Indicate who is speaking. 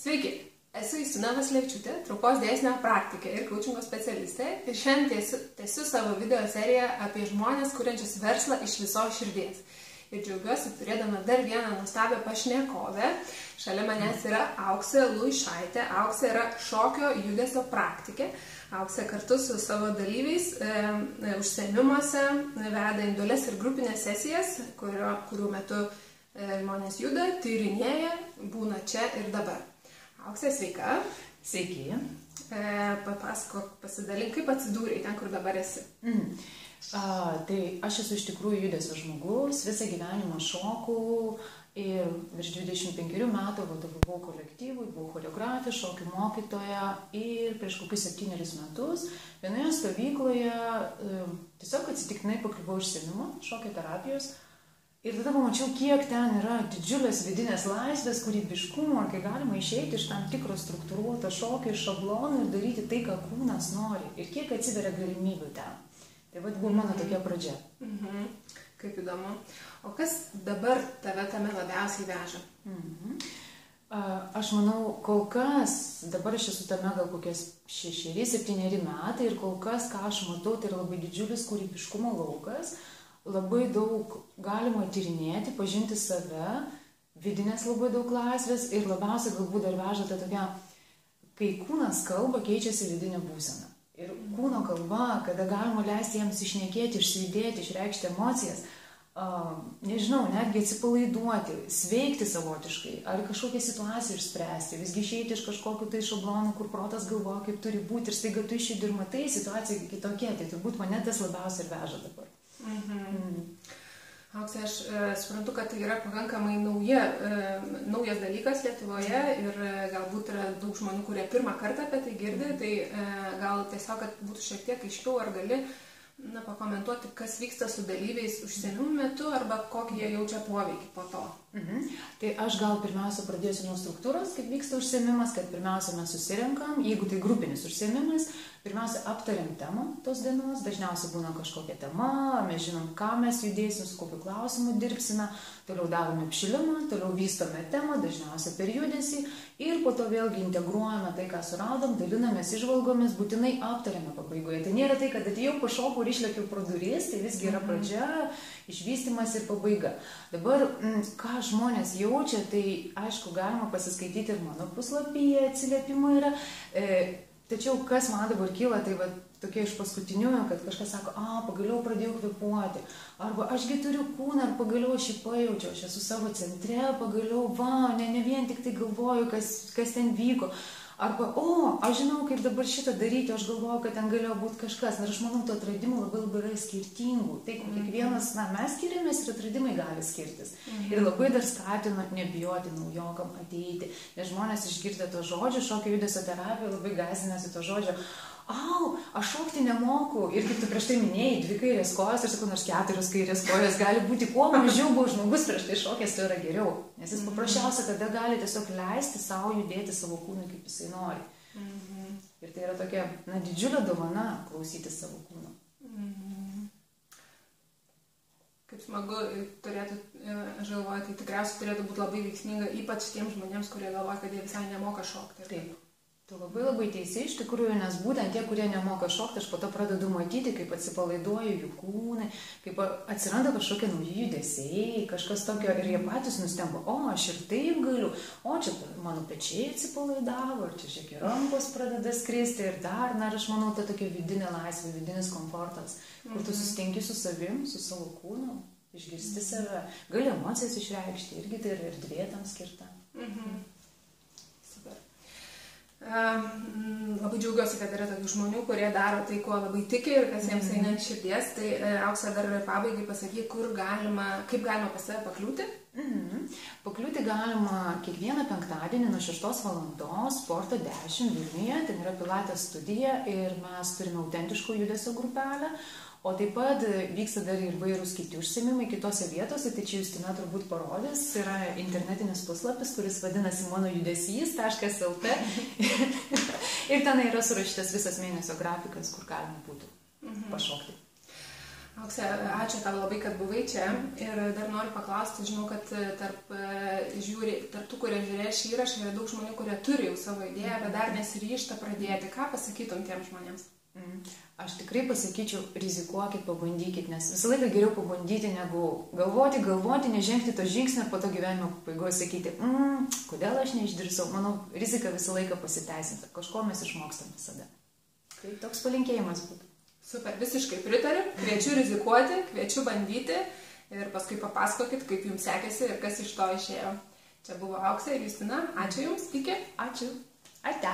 Speaker 1: Sveiki, esu Justina Vasilevčiūtė, traukos dėsnio praktikė ir kaučingo specialistė ir šiandien tęsiu savo video seriją apie žmones, kuriančius verslą iš visos širdies. Ir džiaugiuosi turėdama dar vieną nuostabią pašnekovę. Šalia manęs yra Auksė Luišaitė. Auksė yra šokio judesio praktikė. Auksė kartu su savo dalyviais užsiėmimuose veda individualias ir grupinės sesijas, kurių metu žmonės juda, tyrinėja, būna čia ir dabar. Auksė, sveika.
Speaker 2: Sveiki.
Speaker 1: Papasakok, pasidalink, kaip atsidūrei ten, kur dabar esi.
Speaker 2: Tai aš esu iš tikrųjų judesio žmogus, visą gyvenimą šokau ir virš 25 metų vadovavau kolektyvui, buvau choreografė, šokių mokytoja ir prieš kokius 7 metus vienoje stovykloje tiesiog atsitiktinai pakliuvau užsiėmimą šokio terapijos. Ir tada pamačiau, kiek ten yra didžiulės vidinės laisvės, kūrybiškumo, kai galima išeiti iš tam tikro struktūruoto šokio, iš šablonų ir daryti tai, ką kūnas nori. Ir kiek atsiveria galimybių ten. Tai buvo mano tokia pradžia.
Speaker 1: Kaip įdomu. O kas dabar tave tame labiausiai veža?
Speaker 2: Aš manau, kol kas, dabar aš esu tame gal kokias 6-7 metai ir kol kas, ką aš matau, tai yra labai didžiulis kūrybiškumo laukas. Labai daug galima tyrinėti, pažinti save, vidinės labai daug laisvės ir labiausiai galbūt dar veža ta tokia, kai kūnas kalba, keičiasi vidinė būsena. Ir kūno kalba, kada galima leisti jiems išnekėti, išsijudėti, išreikšti emocijas, nežinau, netgi atsipalaiduoti, sveikti savotiškai, ar kažkokią situaciją išspręsti, visgi išeiti iš kažkokių tai šablonų, kur protas galvoja, kaip turi būti ir staiga tu išjudi ir matai situaciją kitokia, tai turbūt mane tas labiausiai ir veža dabar.
Speaker 1: Auksė, aš suprantu, kad tai yra pakankamai naujas dalykas Lietuvoje ir galbūt yra daug žmonių, kurie pirmą kartą apie tai girdi, tai gal tiesiog, kad būtų šiek tiek aiškiau, ar gali pakomentuoti, kas vyksta su dalyviais užsiėmimų metu arba kokį jie jaučia poveikį po to.
Speaker 2: Tai aš gal pirmiausia pradėsiu nuo struktūros, kaip vyksta užsiėmimas, kad pirmiausia mes susirenkam, jeigu tai grupinis užsiėmimas, pirmiausia aptariam temą tos dienos, dažniausiai būna kažkokia tema, mes žinom, ką mes judėsim, su kokiu klausimu dirbsime, toliau darome apšilimą, toliau vystome temą, dažniausiai per judesį ir po to vėlgi integruojame tai, ką suradom, dalinamės įžvalgomis, būtinai aptariame pabaigoje. Tai nėra tai, kad atėjau, pašokau ir išlėkiau pro duris, tai visgi yra pradžia, išvystymas ir pabaiga. Dabar, ką žmonės jaučia, tai aišku, galima pasiskaityti ir mano puslapyje, atsiliepimai yra. Tačiau kas man dabar kyla, tai va, tokie iš paskutiniųjų, kad kažkas sako, pagaliau pradėjau kvėpuoti, arba ašgi turiu kūną ir pagaliau aš jį pajaučiau, aš esu savo centre, pagaliau, ne vien tik tai galvoju, kas ten vyko, arba, aš žinau, kaip dabar šitą daryti, aš galvoju, kad ten galėjo būti kažkas, ir aš manau, to atradimų labai yra skirtingų, tai kiekvienas, mes skiriamės ir atradimai gali skirtis, ir labai dar skatinu nebijoti naujokam ateiti, nes žmonės išgirdę to žodžio, šokio judesio terapija labai gąsdinasi to žodžio, aš šokti nemoku, ir kaip tu prieš tai minėjai, 2 kairės kojos, ir sakau, nors 4 kairės kojos gali būti, kuo mažiau buvo žmogus prieš tai šokęs, tai yra geriau, nes jis paprasčiausia, kada gali tiesiog leisti savo judėti savo kūną, kaip jisai nori. Ir tai yra tokia, didžiulė dovana klausyti savo kūno.
Speaker 1: Kaip smagu turėtų, aš galvoju, tai tikriausiai turėtų būti labai veiksminga, ypač tiems žmonėms, kurie galvoja, kad jie visai nemoka šokti.
Speaker 2: Taip. Tu labai teisi iš tikrųjų, nes būtent tie, kurie nemoka šokti, aš po to pradedu matyti, kaip atsipalaiduoja jų kūnai, kaip atsiranda kažkokie nauji judesiai, kažkas tokio ir jie patys nustemba, aš ir taip galiu, čia mano pečiai atsipalaidavo, ir čia šiek tiek rankos pradeda skristi ir dar, aš manau, ta tokia vidinė laisvė, vidinis komfortas, kur tu susitinki su savim, su savo kūnu, išgirsti save, gali emocijas išreikšti, irgi tai yra erdvė tam skirta.
Speaker 1: Labai džiaugiuosi, kad yra tokių žmonių, kurie daro tai, kuo labai tiki ir kas jiems eina ant širdies. Tai Auksė, dar pabaigai pasakyk, kaip galima pas tave pakliūti?
Speaker 2: Pakliūti galima kiekvieną penktadienį nuo 6 valandos Sporto 10 Vilniuje, ten yra pilates studija ir mes turime autentiško judesio grupelę. O taip pat vyksta dar ir vairūs kiti užsiėmimai kitose vietose, tai čia Justina turbūt parodys, yra internetinis puslapis, kuris vadinasi manojudesys.lt ir ten yra surašytas visas mėnesio grafikas, kur galima būtų pašokti.
Speaker 1: Aukse, ačiū tau labai, kad buvai čia ir dar noriu paklausti, žinau, kad tarp tų, kurie žiūrėjo šį įrašą, yra daug žmonių, kurie turi jau savo idėją, bet dar nesiryžta pradėti. Ką pasakytum tiems žmonėms?
Speaker 2: Aš tikrai pasakyčiau, rizikuokit, pabandykit, nes visą laiką geriau pabandyti, negu galvoti, nežengti to žingsnio ir po to gyvenimo pabaigoje sakyti, kodėl aš neišdrįsau. Manau, rizika visą laiką pasiteisinta, kažko mes išmokstam visada. Tai toks palinkėjimas būtų.
Speaker 1: Super, visiškai pritariu, kviečiu rizikuoti, kviečiu bandyti ir paskui papasakokit, kaip jums sekėsi ir kas iš to išėjo. Čia buvo Auksė ir Justina, ačiū jums, iki.
Speaker 2: Ačiū. Ate.